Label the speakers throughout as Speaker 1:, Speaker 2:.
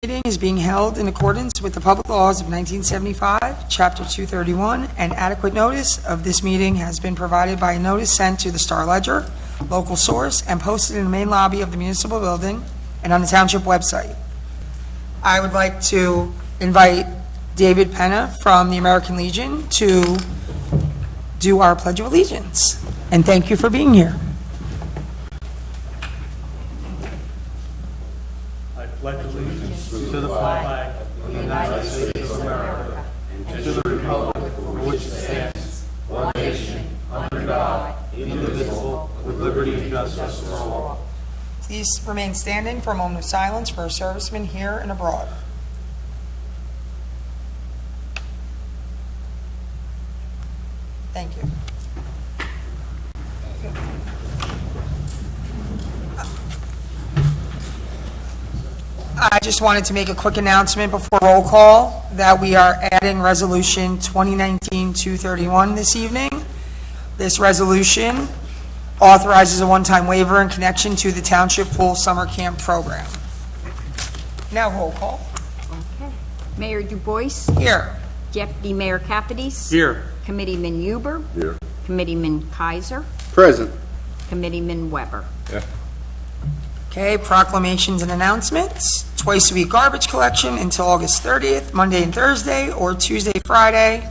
Speaker 1: Meeting is being held in accordance with the public laws of 1975, Chapter 231, and adequate notice of this meeting has been provided by a notice sent to the Star Ledger, local source, and posted in the main lobby of the municipal building and on the Township website. I would like to invite David Penna from the American Legion to do our Pledge of Allegiance. And thank you for being here.
Speaker 2: I pledge allegiance to the flag of the United States of America and to the republic for which it stands, one nation, under God, indivisible, with liberty and justice for all.
Speaker 1: Please remain standing for a moment of silence for our servicemen here and abroad. Thank you. I just wanted to make a quick announcement before roll call that we are adding Resolution 2019-231 this evening. This resolution authorizes a one-time waiver in connection to the Township Pool Summer Camp Program. Now roll call.
Speaker 3: Okay. Mayor DuBois.
Speaker 1: Here.
Speaker 3: Deputy Mayor Capides.
Speaker 2: Here.
Speaker 3: Committeeman Huber.
Speaker 4: Here.
Speaker 3: Committeeman Kaiser.
Speaker 4: Present.
Speaker 3: Committeeman Weber.
Speaker 4: Yeah.
Speaker 1: Okay, proclamations and announcements. Twice a week garbage collection until August 30th, Monday and Thursday, or Tuesday, Friday.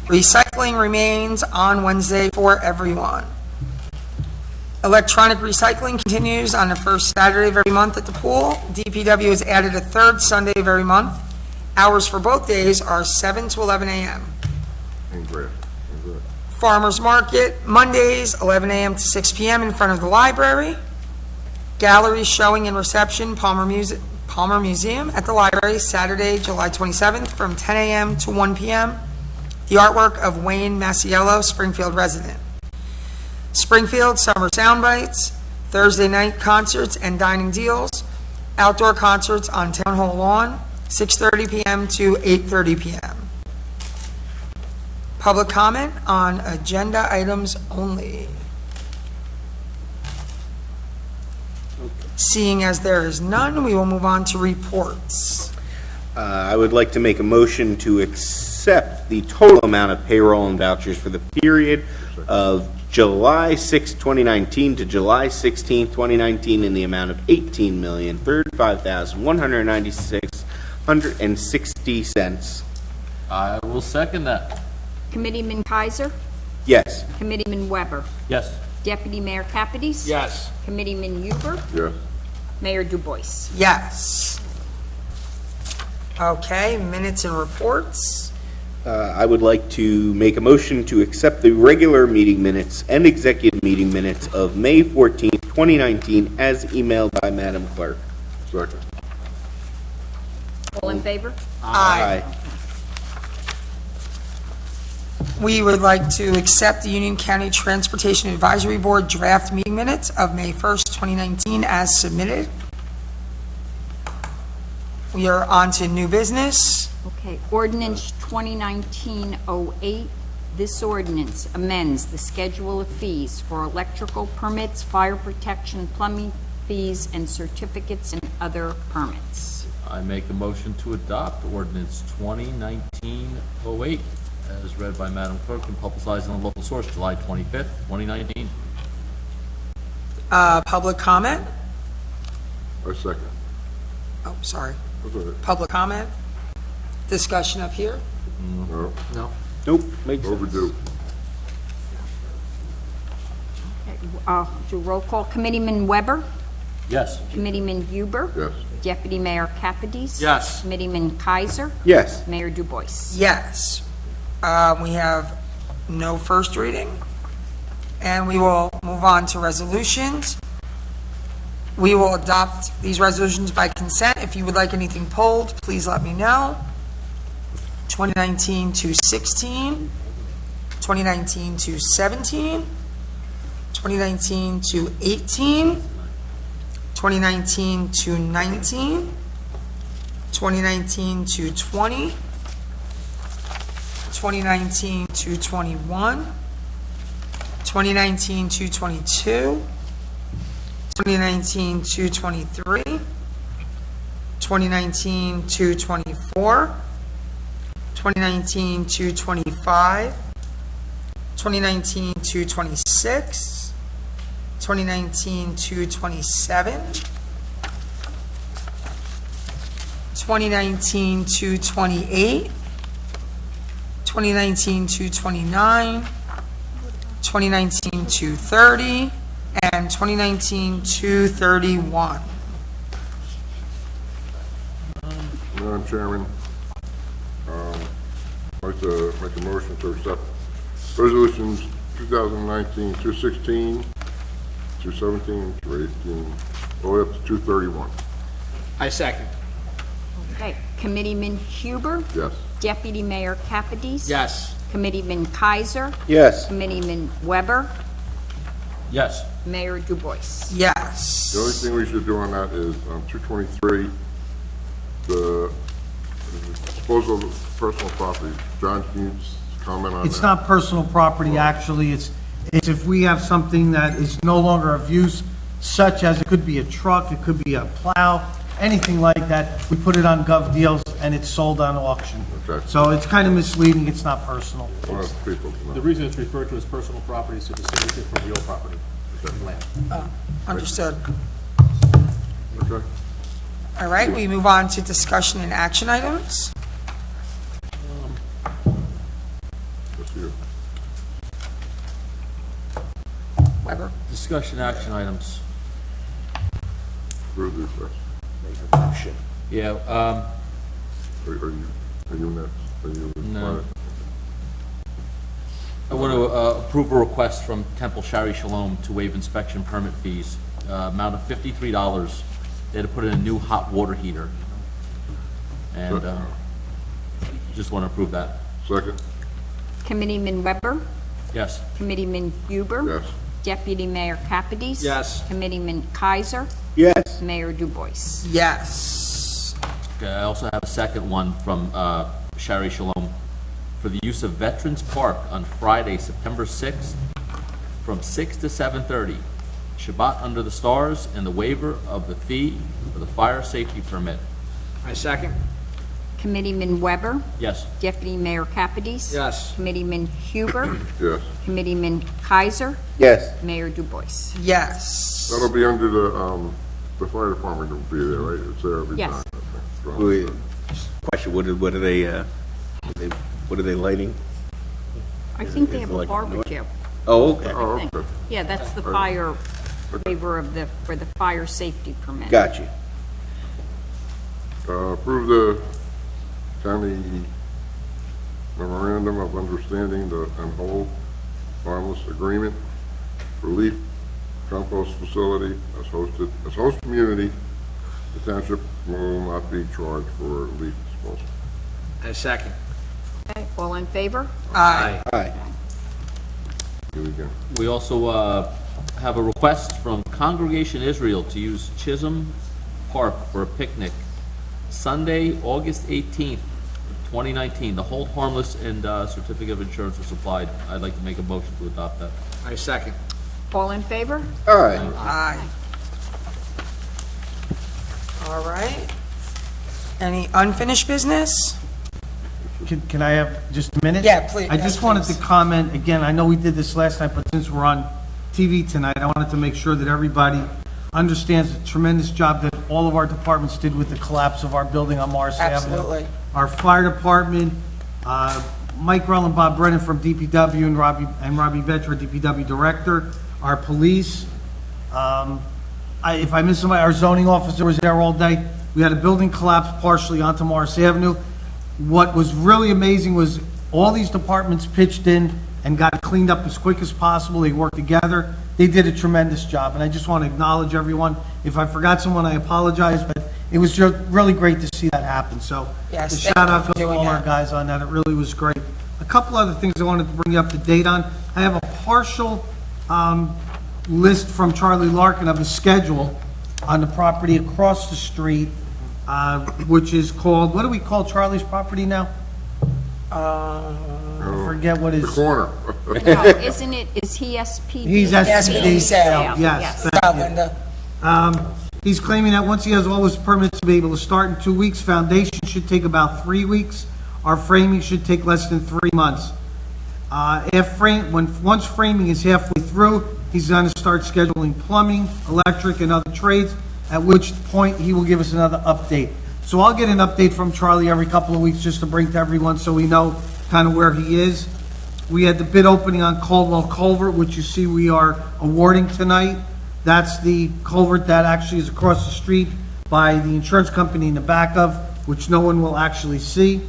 Speaker 1: Recycling remains on Wednesday for everyone. Electronic recycling continues on the first Saturday of every month at the pool. DPW has added a third Sunday of every month. Hours for both days are 7 to 11 a.m. Farmers Market, Mondays, 11 a.m. to 6 p.m. in front of the library. Gallery showing and reception, Palmer Museum at the library, Saturday, July 27th from 10 a.m. to 1 p.m. The artwork of Wayne Masiello, Springfield resident. Springfield Summer Soundbites, Thursday night concerts and dining deals. Outdoor concerts on Town Hall lawn, 6:30 p.m. to 8:30 p.m. Public comment on agenda items only. Seeing as there is none, we will move on to reports.
Speaker 4: I would like to make a motion to accept the total amount of payroll and vouchers for the period of July 6, 2019 to July 16, 2019 in the amount of $18,035,196.60.
Speaker 5: I will second that.
Speaker 3: Committeeman Kaiser.
Speaker 4: Yes.
Speaker 3: Committeeman Weber.
Speaker 5: Yes.
Speaker 3: Deputy Mayor Capides.
Speaker 2: Yes.
Speaker 3: Committeeman Huber.
Speaker 4: Yes.
Speaker 3: Mayor DuBois.
Speaker 1: Yes. Okay, minutes and reports.
Speaker 4: I would like to make a motion to accept the regular meeting minutes and executive meeting minutes of May 14, 2019 as emailed by Madam Clerk. Second.
Speaker 3: All in favor?
Speaker 1: Aye. We would like to accept the Union County Transportation Advisory Board draft meeting minutes of May 1st, 2019 as submitted. We are on to new business.
Speaker 3: Okay, ordinance 2019-08. This ordinance amends the schedule of fees for electrical permits, fire protection, plumbing fees, and certificates and other permits.
Speaker 5: I make a motion to adopt ordinance 2019-08 as read by Madam Clerk and publicized on the local source July 25th, 2019.
Speaker 1: Public comment?
Speaker 4: Or second.
Speaker 1: Oh, sorry. Public comment? Discussion up here?
Speaker 4: No.
Speaker 5: Nope.
Speaker 4: Makes overdue.
Speaker 3: Okay, do roll call. Committeeman Weber.
Speaker 5: Yes.
Speaker 3: Committeeman Huber.
Speaker 4: Yes.
Speaker 3: Deputy Mayor Capides.
Speaker 2: Yes.
Speaker 3: Committeeman Kaiser.
Speaker 4: Yes.
Speaker 3: Mayor DuBois.
Speaker 1: Yes. We have no first reading. And we will move on to resolutions. We will adopt these resolutions by consent. If you would like anything pulled, please let me know. 2019-16, 2019-17, 2019-18, 2019-19, 2019-20, 2019-21, 2019-22, 2019-23, 2019-224, 2019-225, 2019-226, 2019-227, 2019-228, 2019-229, 2019-230, and 2019-231.
Speaker 6: Madam Chairman, I'd like to make a motion to accept resolutions 2019-216, 217, 218, all the way up to 231.
Speaker 2: I second.
Speaker 3: Okay, Committeeman Huber?
Speaker 6: Yes.
Speaker 3: Deputy Mayor Capides?
Speaker 2: Yes.
Speaker 3: Committeeman Kaiser?
Speaker 4: Yes.
Speaker 3: Committeeman Weber?
Speaker 5: Yes.
Speaker 3: Mayor Dubois?
Speaker 1: Yes.
Speaker 6: The only thing we should do on that is on 223, the disposal of personal property. John, can you comment on that?
Speaker 7: It's not personal property, actually. It's if we have something that is no longer of use, such as it could be a truck, it could be a plow, anything like that, we put it on Gov Deals and it's sold on auction.
Speaker 6: Okay.
Speaker 7: So it's kind of misleading, it's not personal.
Speaker 6: I want people to
Speaker 8: The
Speaker 6: know.
Speaker 8: reason it's referred to as personal property is to distinguish it from real property, land.
Speaker 1: Understood.
Speaker 6: Okay.
Speaker 1: All right, we move on to discussion and action items.
Speaker 6: Let's see.
Speaker 1: Weber?
Speaker 5: Discussion action items.
Speaker 6: Approve this, yes.
Speaker 5: Yeah,
Speaker 6: Are you next? Are you?
Speaker 5: No. I want to approve a request from Temple Shari Shalom to waive inspection permit fees, amount of $53. They had to put in a new hot water heater. And just want to approve that.
Speaker 6: Second?
Speaker 3: Committeeman Weber?
Speaker 5: Yes.
Speaker 3: Committeeman Huber?
Speaker 6: Yes.
Speaker 3: Deputy Mayor Capides?
Speaker 2: Yes.
Speaker 3: Committeeman Kaiser?
Speaker 4: Yes.
Speaker 3: Mayor Dubois?
Speaker 1: Yes.
Speaker 5: Okay, I also have a second one from Shari Shalom for the use of Veterans Park on Friday, September 6th, from 6 to 7:30. Shabbat under the stars and the waiver of the fee for the fire safety permit.
Speaker 2: I second.
Speaker 3: Committeeman Weber?
Speaker 5: Yes.
Speaker 3: Deputy Mayor Capides?
Speaker 2: Yes.
Speaker 3: Committeeman Huber?
Speaker 6: Yes.
Speaker 3: Committeeman Kaiser?
Speaker 4: Yes.
Speaker 3: Mayor Dubois?
Speaker 1: Yes.
Speaker 6: That'll be under the fire department will be there, right? It's there every
Speaker 3: Yes.
Speaker 6: time. Okay.
Speaker 4: Wait, question, what are they lighting?
Speaker 3: I think they have a
Speaker 4: Like-
Speaker 3: barbecue.
Speaker 4: Oh, okay.
Speaker 6: Oh,
Speaker 3: I think.
Speaker 6: okay.
Speaker 3: Yeah, that's the fire waiver of for the fire safety permit.
Speaker 4: Got you.
Speaker 6: Approve the county memorandum of understanding and hold harmless agreement for leaf compost facility as host community. The township will not be charged for leaf disposal.
Speaker 2: I second.
Speaker 3: Okay, all in favor?
Speaker 1: Aye.
Speaker 4: Aye.
Speaker 6: Do it again.
Speaker 5: We also have a request from Congregation Israel to use Chisholm Park for a picnic Sunday, August 18th, 2019. The hold harmless and certificate of insurance are supplied. I'd like to make a motion to adopt that.
Speaker 2: I second.
Speaker 3: All in favor?
Speaker 4: Aye.
Speaker 1: Aye. All right. Any unfinished business?
Speaker 7: Can I have just a minute?
Speaker 1: Yeah, please.
Speaker 7: I just wanted to comment, again, I know we did this last night, but since we're on TV tonight, I wanted to make sure that everybody understands the tremendous job that all of our departments did with the collapse of our building on Morris Avenue.
Speaker 1: Absolutely.
Speaker 7: Our fire department, Mike Rell and Bob Brennan from DPW and Robbie Ventura, DPW director, our police. If I missed somebody, our zoning officer was there all day. We had a building collapse partially onto Morris Avenue. What was really amazing was all these departments pitched in and got it cleaned up as quick as possible. They worked together. They did a tremendous job, and I just want to acknowledge everyone. If I forgot someone, I apologize, but it was just really great to see that happen. So
Speaker 1: Yes,
Speaker 7: the
Speaker 1: thank
Speaker 7: shout
Speaker 1: you
Speaker 7: out
Speaker 1: for
Speaker 7: to
Speaker 1: doing
Speaker 7: all our
Speaker 1: that.
Speaker 7: guys on that. It really was great. A couple other things I wanted to bring you up to date on. I have a partial list from Charlie Larkin of a schedule on the property across the street, which is called, what do we call Charlie's property now? I forget what
Speaker 6: The
Speaker 7: his,
Speaker 6: corner.
Speaker 3: No, isn't it, is he SPD?
Speaker 7: he's SPD
Speaker 1: SPD
Speaker 7: sale,
Speaker 1: sale.
Speaker 7: yes.
Speaker 1: Stop, Linda.
Speaker 7: He's claiming that once he has all his permits to be able to start in 2 weeks, foundation should take about 3 weeks. Our framing should take less than 3 months. Once framing is halfway through, he's going to start scheduling plumbing, electric, and other trades, at which point he will give us another update. So I'll get an update from Charlie every couple of weeks just to bring to everyone so we know kind of where he is. We had the bid opening on Caldwell Culvert, which you see we are awarding tonight. That's the culvert that actually is across the street by the insurance company in the back of, which no one will actually see.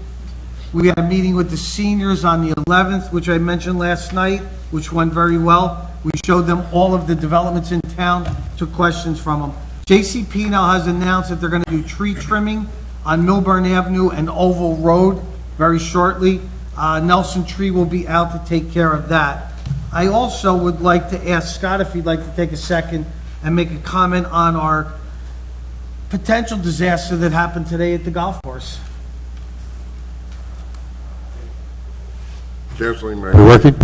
Speaker 7: We had a meeting with the seniors on the 11th, which I mentioned last night, which went very well. We showed them all of the developments in town, took questions from them. JCP now has announced that they're going to do tree trimming on Milburn Avenue and Oval Road very shortly. Nelson Tree will be out to take care of that. I also would like to ask Scott if he'd like to take a second and make a comment on our potential disaster that happened today at the golf course.
Speaker 6: Canceling
Speaker 9: We
Speaker 6: my,
Speaker 9: working?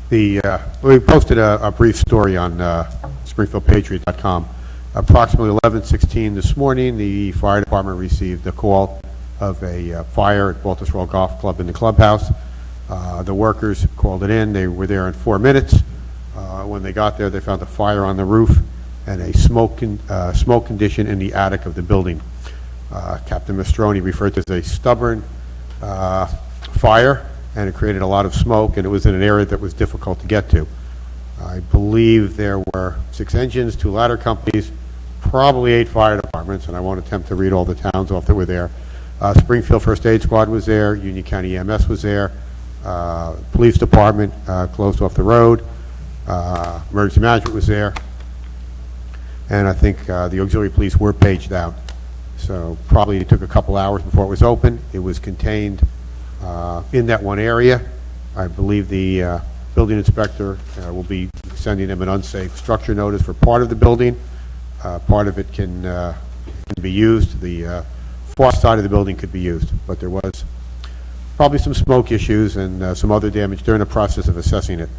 Speaker 9: We posted a brief story on SpringfieldPatriot.com. Approximately 11:16 this morning, the fire department received a call of a fire at Walters Road Golf Club in the clubhouse. The workers called it in. They were there in 4 minutes. When they got there, they found a fire on the roof and a smoke condition in the attic of the building. Captain Mastroni referred to it as a stubborn fire, and it created a lot of smoke, and it was in an area that was difficult to get to. I believe there were 6 engines, 2 ladder companies, probably 8 fire departments, and I won't attempt to read all the towns off that were there. Springfield First Aid Squad was there, Union County EMS was there, Police Department closed off the road, Emergency Management was there, and I think the auxiliary police were paged out. So probably it took a couple hours before it was open. It was contained in that one area. I believe the building inspector will be sending them an unsafe structure notice for part of the building. Part of it can be used. The far side of the building could be used, but there was probably some smoke issues and some other damage. They're in the process of assessing it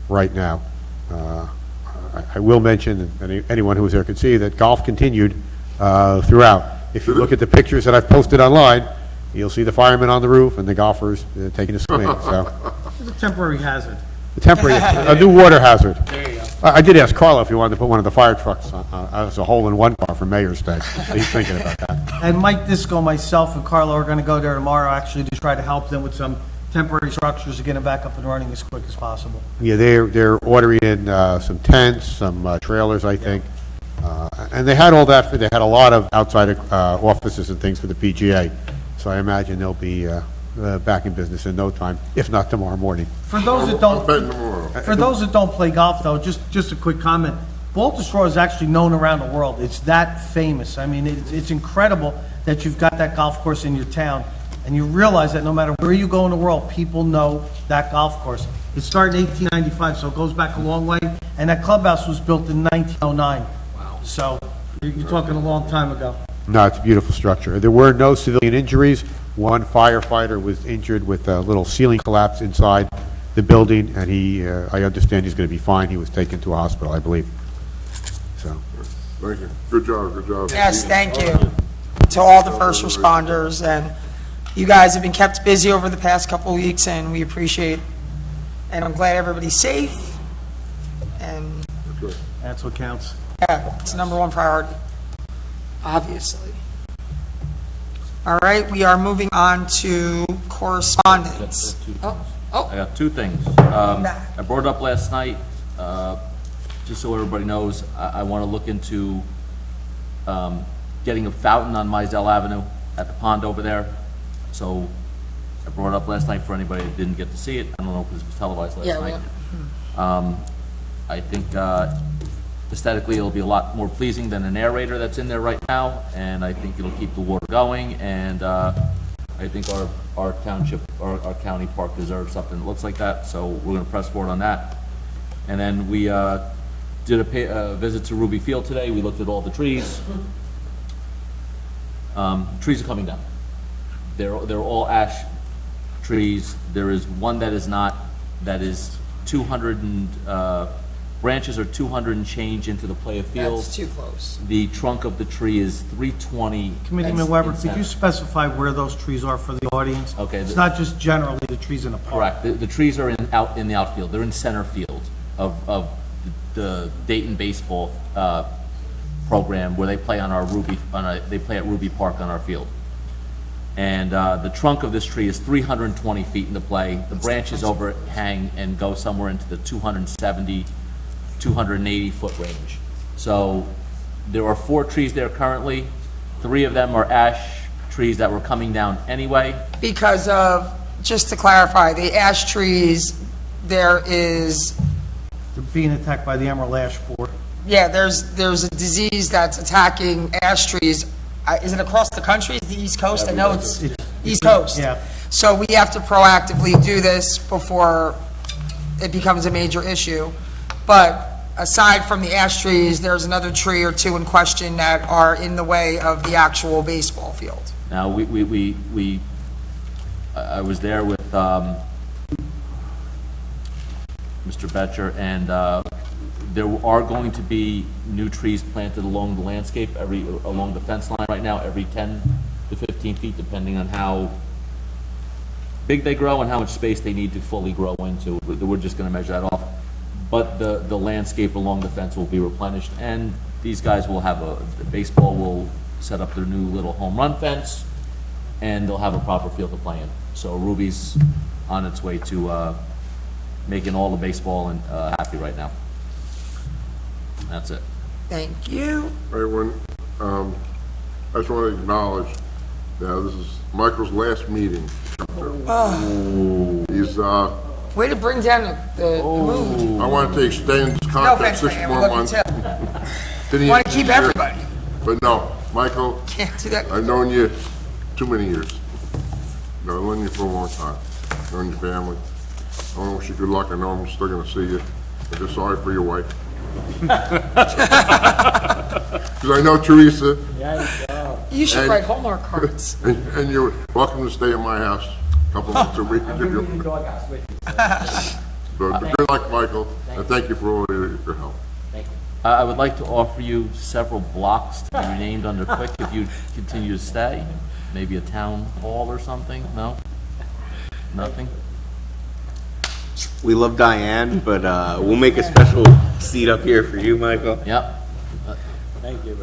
Speaker 9: right now. I will mention, and anyone who was there could see, that golf continued throughout. If you look at the pictures that I've posted online, you'll see the firemen on the roof and the golfers taking a swing. So
Speaker 7: It's a temporary hazard.
Speaker 9: the temporary, a new water hazard. There you go. I did ask Carlo if he wanted to put one of the fire trucks as a hole-in-one car for Mayor's Day. So he's thinking about that.
Speaker 7: And Mike Disco, myself, and Carlo are going to go there tomorrow actually to try to help them with some temporary structures to get them back up and running as quick as possible.
Speaker 9: Yeah, they're ordering in some tents, some trailers, I think. And they had all that. They had a lot of outside offices and things for the PGA. So I imagine they'll be back in business in no time, if not tomorrow morning.
Speaker 7: For those that
Speaker 6: I'm betting
Speaker 7: don't,
Speaker 6: tomorrow.
Speaker 7: for those that don't play golf, though, just a quick comment. Walters Road is actually known around the world. It's that famous. I mean, it's incredible that you've got that golf course in your town, and you realize that no matter where you go in the world, people know that golf course. It started in 1895, so it goes back a long way, and that clubhouse was built in 1909. Wow. So you're talking a long time ago.
Speaker 9: No, it's a beautiful structure. There were no civilian injuries. One firefighter was injured with a little ceiling collapse inside the building, and I understand he's going to be fine. He was taken to a hospital, I believe. So,
Speaker 6: Thank you. Good job, good job.
Speaker 1: Yes, thank you to all the first responders, and you guys have been kept busy over the past couple of weeks, and we appreciate, and I'm glad everybody's safe, and
Speaker 6: Good.
Speaker 7: That's what counts.
Speaker 1: yeah, it's number one priority, obviously. All right, we are moving on to correspondence.
Speaker 5: I got 2 things. I brought it up last night, just so everybody knows, I want to look into getting a fountain on Mizell Avenue at the pond over there. So I brought it up last night for anybody that didn't get to see it. I don't know if it was televised last night. I think aesthetically it'll be a lot more pleasing than an aerator that's in there right now, and I think it'll keep the water going, and I think our township, our county park deserves something that looks like that, so we're going to press forward on that. And then we did a visit to Ruby Field today. We looked at all the trees. Trees are coming down. They're all ash trees. There is one that is not, that is 200 and branches are 200 and change into the play field.
Speaker 1: That's too close.
Speaker 5: The trunk of the tree is 320.
Speaker 7: Committeeman Weber, could you specify where those trees are for the audience?
Speaker 5: Okay,
Speaker 7: It's not just generally the trees in the park.
Speaker 5: Correct. The trees are in the outfield. They're in center field of the Dayton baseball program where they play on our they play at Ruby Park on our field. And the trunk of this tree is 320 feet into play. The branches overhang and go somewhere into the 270, 280 foot range. So there are 4 trees there currently. 3 of them are ash trees that were coming down anyway.
Speaker 1: Because of, just to clarify, the ash trees, there is,
Speaker 7: They're being attacked by the emerald ash borer.
Speaker 1: yeah, there's a disease that's attacking ash trees. Is it across the country, the East Coast? I know it's East Coast.
Speaker 7: Yeah.
Speaker 1: So we have to proactively do this before it becomes a major issue. But aside from the ash trees, there's another tree or 2 in question that are in the way of the actual baseball field.
Speaker 5: Now, I was there with Mr. Betcher, and there are going to be new trees planted along the landscape, along the fence line right now, every 10 to 15 feet, depending on how big they grow and how much space they need to fully grow into. We're just going to measure that off. But the landscape along the fence will be replenished, and these guys will have the baseball will set up their new little home run fence, and they'll have a proper field to play in. So Ruby's on its way to making all the baseball and happy right now. That's it.
Speaker 1: Thank you.
Speaker 6: Everyone, I just want to acknowledge that this is Michael's last meeting. He's,
Speaker 1: Way to bring down the mood.
Speaker 6: I want to extend his
Speaker 1: No
Speaker 6: contract
Speaker 1: offense,
Speaker 6: 6
Speaker 1: Diane,
Speaker 6: more
Speaker 1: we love
Speaker 6: months.
Speaker 1: you too.
Speaker 6: Didn't
Speaker 1: Want to
Speaker 6: he-
Speaker 1: keep everybody.
Speaker 6: But no, Michael,
Speaker 1: Can't do that.
Speaker 6: I've known you too many years. No, I've known you for a long time. Known your family. I want to wish you good luck. I know I'm still going to see you. I'm just sorry for your wife. Because I know Teresa,
Speaker 1: You should
Speaker 6: And-
Speaker 1: write Hallmark cards.
Speaker 6: and you're welcome to stay at my house a couple months a week. But good luck, Michael, and thank you for all your help.
Speaker 5: I would like to offer you several blocks to be renamed under Quick if you continue to stay. Maybe a town hall or something? No? Nothing?
Speaker 4: We love Diane, but we'll make a special seat up here for you, Michael.
Speaker 5: Yep.
Speaker 8: Thank you,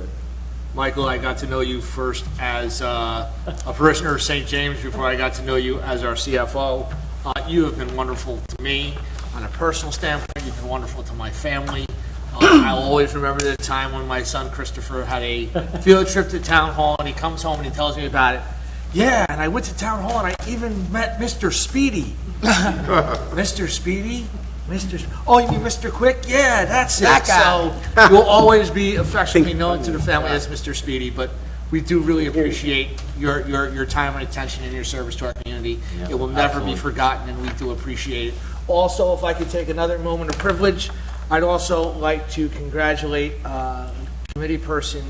Speaker 8: Michael, I got to know you first as a parishioner of St. James before I got to know you as our CFO. You have been wonderful to me on a personal standpoint. You've been wonderful to my family. I'll always remember the time when my son Christopher had a field trip to town hall, and he comes home and he tells me about it. Yeah, and I went to town hall and I even met Mr. Speedy. Mr. Speedy? Oh, you mean Mr. Quick? Yeah, that's
Speaker 1: That
Speaker 8: it.
Speaker 1: guy.
Speaker 8: So you'll always be affectionately known to the family as Mr. Speedy, but we do really appreciate your time and attention and your service to our community. It will never be forgotten, and we do appreciate it. Also, if I could take another moment of privilege, I'd also like to congratulate committee person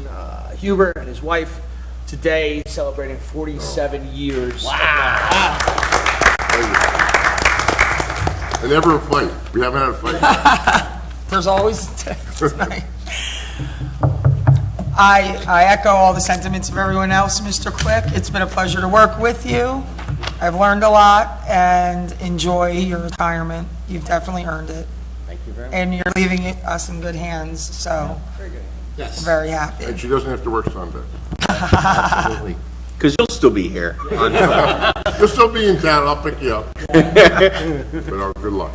Speaker 8: Hubert and his wife today, celebrating 47 years. Wow.
Speaker 6: And never a fight. We haven't had a fight.
Speaker 1: There's always tonight. I echo all the sentiments of everyone else, Mr. Quick. It's been a pleasure to work with you. I've learned a lot, and enjoy your retirement. You've definitely earned it.
Speaker 8: Thank you very much.
Speaker 1: And you're leaving us in good hands, so
Speaker 8: Yes.
Speaker 1: we're very happy.
Speaker 6: And she doesn't have to work Sunday.
Speaker 5: Absolutely.
Speaker 4: Because you'll still be here.
Speaker 6: You'll still be in town, I'll pick you up. But good luck.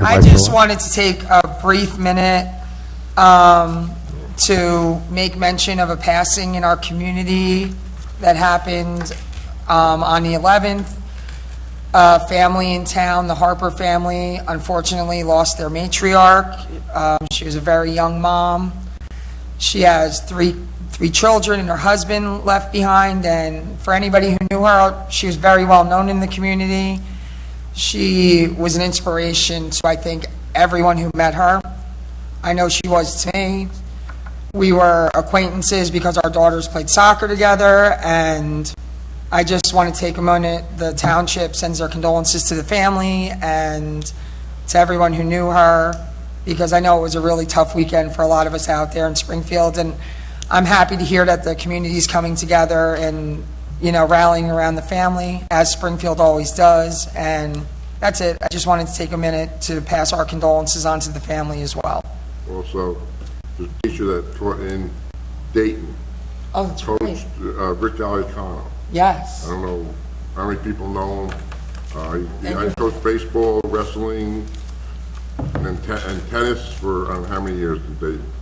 Speaker 1: I just wanted to take a brief minute to make mention of a passing in our community that happened on the 11th. A family in town, the Harper family, unfortunately lost their matriarch. She was a very young mom. She has three children and her husband left behind, and for anybody who knew her, she was very well known in the community. She was an inspiration to, I think, everyone who met her. I know she was to me. We were acquaintances because our daughters played soccer together, and I just want to take a moment. The township sends their condolences to the family, and to everyone who knew her, because I know it was a really tough weekend for a lot of us out there in Springfield, and I'm happy to hear that the community's coming together and, rallying around the family, as Springfield always does, and that's it. I just wanted to take a minute to pass our condolences on to the family as well.
Speaker 6: Also, the teacher that taught in Dayton,
Speaker 1: Oh, that's
Speaker 6: Coach
Speaker 1: right.
Speaker 6: Rick Aliacano.
Speaker 1: Yes.
Speaker 6: I don't know how many people know him. I coached baseball, wrestling, and tennis for I don't know how many years in Dayton.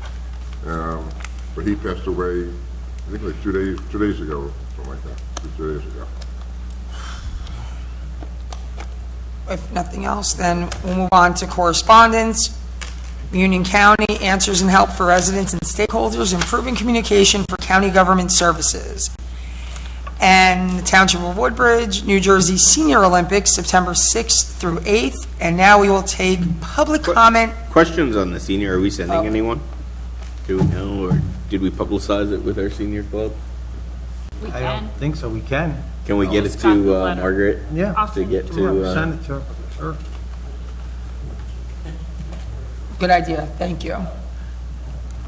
Speaker 6: But he passed away, I think like 2 days ago, something like that, 2 days ago.
Speaker 1: If nothing else, then we'll move on to correspondence. Union County, answers and help for residents and stakeholders, improving communication for county government services. And the Township of Woodbridge, New Jersey Senior Olympics, September 6th through 8th. And now we will take public comment.
Speaker 4: Questions on the senior, are we sending anyone? Do we know, or did we publicize it with our senior club?
Speaker 3: We
Speaker 7: I
Speaker 3: can.
Speaker 7: don't think so, we can.
Speaker 4: Can we get it
Speaker 3: Just got the
Speaker 4: to
Speaker 3: letter.
Speaker 4: Margaret?
Speaker 7: Yeah.
Speaker 3: I'll
Speaker 4: To
Speaker 3: send
Speaker 4: get
Speaker 3: it
Speaker 4: to,
Speaker 7: Send it to her, sure.
Speaker 1: Good idea, thank you.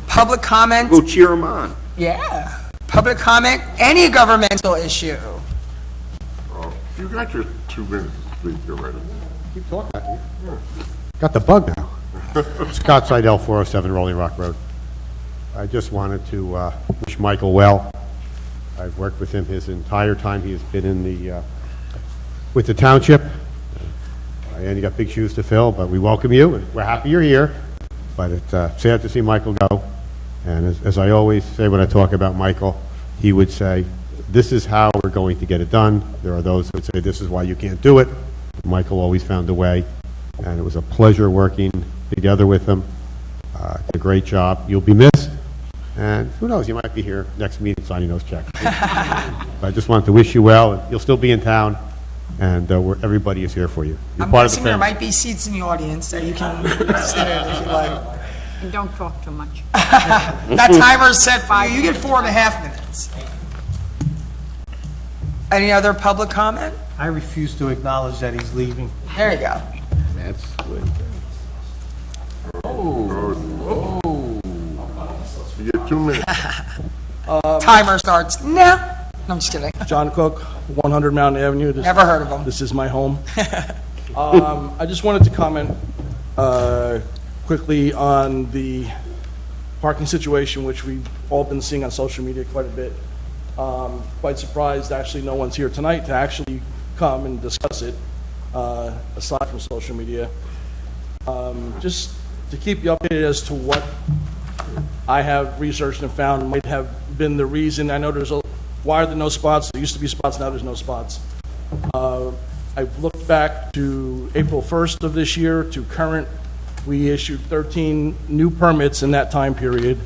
Speaker 1: Public comment,
Speaker 4: go cheer them on.
Speaker 1: yeah. Public comment, any governmental issue.
Speaker 6: You got your 2 minutes to speak already.
Speaker 9: Keep talking. Got the bug now. Scott Seidel, 407 Rolling Rock Road. I just wanted to wish Michael well. I've worked with him his entire time he has been in with the township. And you got big shoes to fill, but we welcome you, and we're happy you're here. But it's sad to see Michael go. And as I always say when I talk about Michael, he would say, this is how we're going to get it done. There are those who would say, this is why you can't do it. Michael always found a way, and it was a pleasure working together with him. Did a great job. You'll be missed, and who knows, you might be here next meeting signing those checks. I just wanted to wish you well, and you'll still be in town, and everybody is here for you. You're
Speaker 1: I'm
Speaker 9: part of the
Speaker 1: guessing there
Speaker 9: family.
Speaker 1: might be seats in the audience that you can sit in if you like.
Speaker 3: And don't talk too much.
Speaker 1: That timer's set for you. You get 4.5 minutes. Any other public comment?
Speaker 7: I refuse to acknowledge that he's leaving.
Speaker 1: There you go.
Speaker 4: That's what.
Speaker 6: You get 2 minutes.
Speaker 1: Timer starts now. No, I'm just kidding.
Speaker 10: John Cook, 100 Mountain Avenue.
Speaker 1: Never heard of him.
Speaker 10: This is my home. I just wanted to comment quickly on the parking situation, which we've all been seeing on social media quite a bit. Quite surprised, actually, no one's here tonight to actually come and discuss it, aside from social media. Just to keep you updated as to what I have researched and found might have been the reason. I know why are there no spots? There used to be spots, now there's no spots. I've looked back to April 1st of this year to current. We issued 13 new permits in that time period,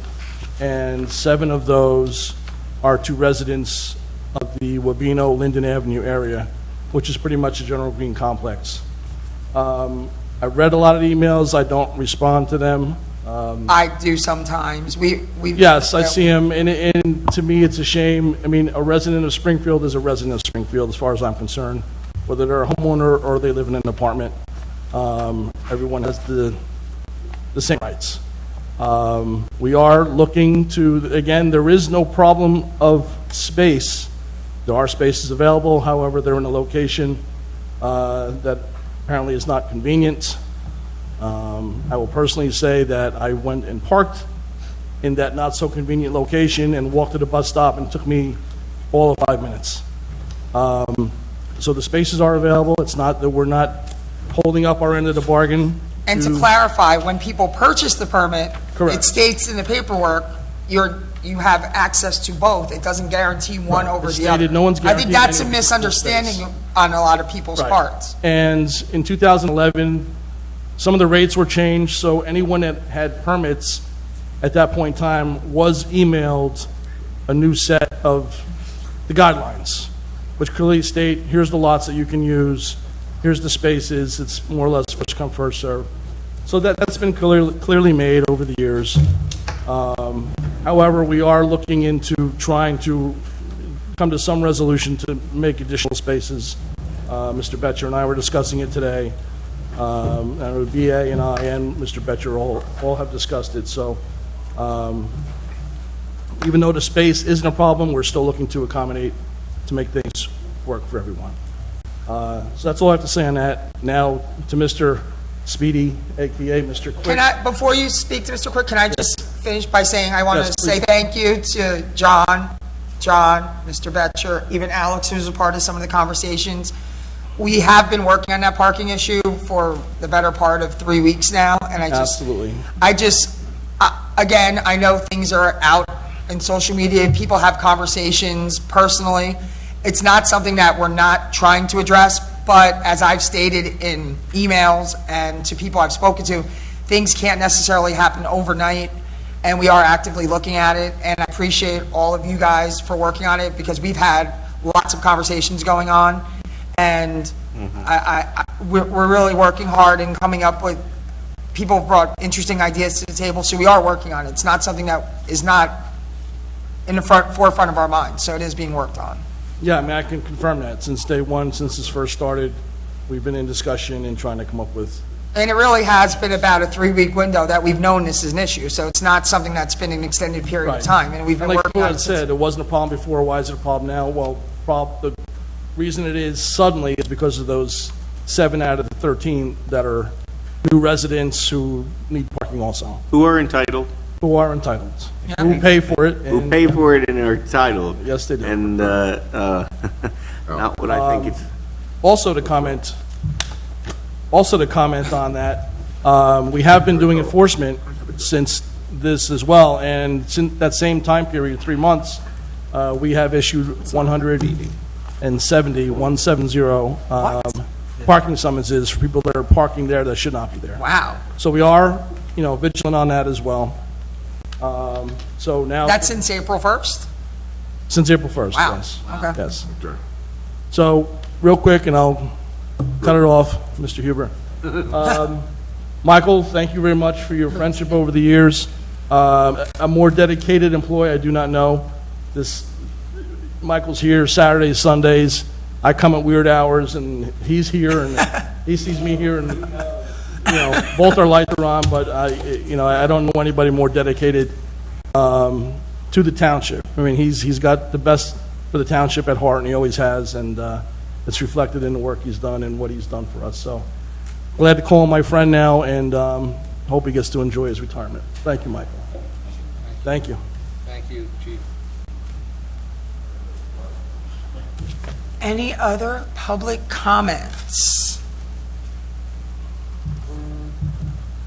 Speaker 10: and 7 of those are to residents of the Wabeno Linden Avenue area, which is pretty much a general green complex. I read a lot of emails. I don't respond to them.
Speaker 1: I do sometimes. We
Speaker 10: Yes, I see them, and to me, it's a shame. I mean, a resident of Springfield is a resident of Springfield, as far as I'm concerned, whether they're a homeowner or they live in an apartment. Everyone has the same rights. We are looking to, again, there is no problem of space. There are spaces available, however, they're in a location that apparently is not convenient. I will personally say that I went and parked in that not-so-convenient location and walked to the bus stop, and it took me all of 5 minutes. So the spaces are available. It's not that we're not holding up our end of the bargain.
Speaker 1: And to clarify, when people purchase the permit,
Speaker 10: Correct.
Speaker 1: it states in the paperwork, you have access to both. It doesn't guarantee one over
Speaker 10: It's
Speaker 1: the other.
Speaker 10: stated no one's
Speaker 1: I think
Speaker 10: guaranteed
Speaker 1: that's a
Speaker 10: any
Speaker 1: misunderstanding on a lot of people's
Speaker 10: Right.
Speaker 1: parts.
Speaker 10: And in 2011, some of the rates were changed, so anyone that had permits at that point in time was emailed a new set of the guidelines, which clearly state, here's the lots that you can use, here's the spaces, it's more or less first come, first serve. So that's been clearly made over the years. However, we are looking into trying to come to some resolution to make additional spaces. Mr. Betcher and I were discussing it today. And BA and I and Mr. Betcher all have discussed it, so even though the space isn't a problem, we're still looking to accommodate to make things work for everyone. So that's all I have to say on that. Now to Mr. Speedy, AKA Mr. Quick.
Speaker 1: Can I, before you speak to Mr. Quick, can I just finish by saying I want
Speaker 10: Yes,
Speaker 1: to say
Speaker 10: please.
Speaker 1: thank you to John, Mr. Betcher, even Alex, who's a part of some of the conversations. We have been working on that parking issue for the better part of 3 weeks now, and
Speaker 10: Absolutely.
Speaker 1: Again, I know things are out in social media, people have conversations personally. It's not something that we're not trying to address, but as I've stated in emails and to people I've spoken to, things can't necessarily happen overnight, and we are actively looking at it, and I appreciate all of you guys for working on it, because we've had lots of conversations going on, and we're really working hard and coming up with, people have brought interesting ideas to the table, so we are working on it. It's not something that is not in the forefront of our minds, so it is being worked on.
Speaker 10: Yeah, I mean, I can confirm that. Since day one, since this first started, we've been in discussion and trying to come up with.
Speaker 1: And it really has been about a 3-week window that we've known this is an issue, so it's not something that's been an extended period of
Speaker 10: Right.
Speaker 1: time, and we've been
Speaker 10: Like
Speaker 1: working on
Speaker 10: Claude
Speaker 1: it since.
Speaker 10: said, it wasn't a problem before, why is it a problem now? Well, the reason it is suddenly is because of those 7 out of the 13 that are new residents who need parking also,
Speaker 4: Who are entitled,
Speaker 10: who are entitled, who pay for it.
Speaker 4: who
Speaker 10: and-
Speaker 4: pay for it and are entitled.
Speaker 10: Yes, they do.
Speaker 4: And not what I think it's.
Speaker 10: Also to comment on that, we have been doing enforcement since this as well, and since that same time period, 3 months, we have issued 170 parking summonses for people that are parking there that should not be there.
Speaker 1: Wow.
Speaker 10: So we are, vigilant on that as well. So now.
Speaker 1: That's since April 1st?
Speaker 10: Since April 1st,
Speaker 1: Wow.
Speaker 10: yes.
Speaker 1: Okay.
Speaker 10: Yes. So, real quick, and I'll cut it off, Mr. Huber. Michael, thank you very much for your friendship over the years. A more dedicated employee, I do not know. Michael's here Saturdays, Sundays. I come at weird hours, and he's here, and he sees me here, and both our lights are on. But I don't know anybody more dedicated to the township. I mean, he's got the best for the township at heart, and he always has, and it's reflected in the work he's done and what he's done for us. So glad to call him my friend now, and hope he gets to enjoy his retirement. Thank you, Michael. Thank you.
Speaker 8: Thank you, Chief.
Speaker 1: Any other public comments?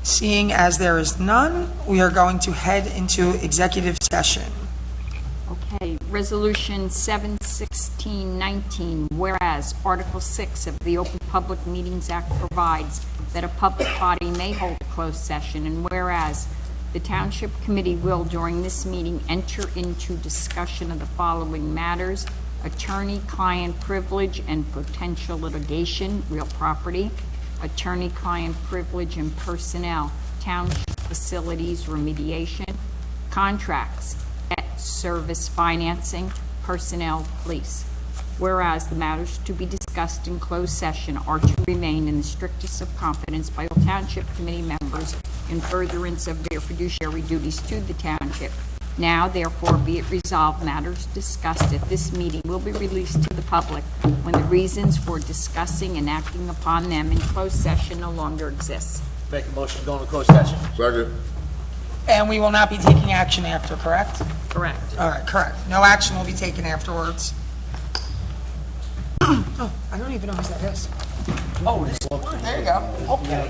Speaker 1: Seeing as there is none, we are going to head into executive session.
Speaker 3: Okay, Resolution 71619, whereas Article 6 of the Open Public Meetings Act provides that a public body may hold a closed session, and whereas the Township Committee will, during this meeting, enter into discussion of the following matters: attorney-client privilege and potential litigation, real property, attorney-client privilege and personnel, township facilities remediation, contracts, debt service financing, personnel, police. Whereas the matters to be discussed in closed session are to remain in the strictest of confidence by all Township Committee members in furtherance of their fiduciary duties to the Township. Now, therefore, be it resolved, matters discussed at this meeting will be released to the public when the reasons for discussing and acting upon them in closed session no longer exists.
Speaker 8: Make a motion to go into closed session.
Speaker 6: Second.
Speaker 1: And we will not be taking action after, correct?
Speaker 3: Correct.
Speaker 1: All right, correct. No action will be taken afterwards. Oh, I don't even know who that is. Oh, this, there you go. Okay.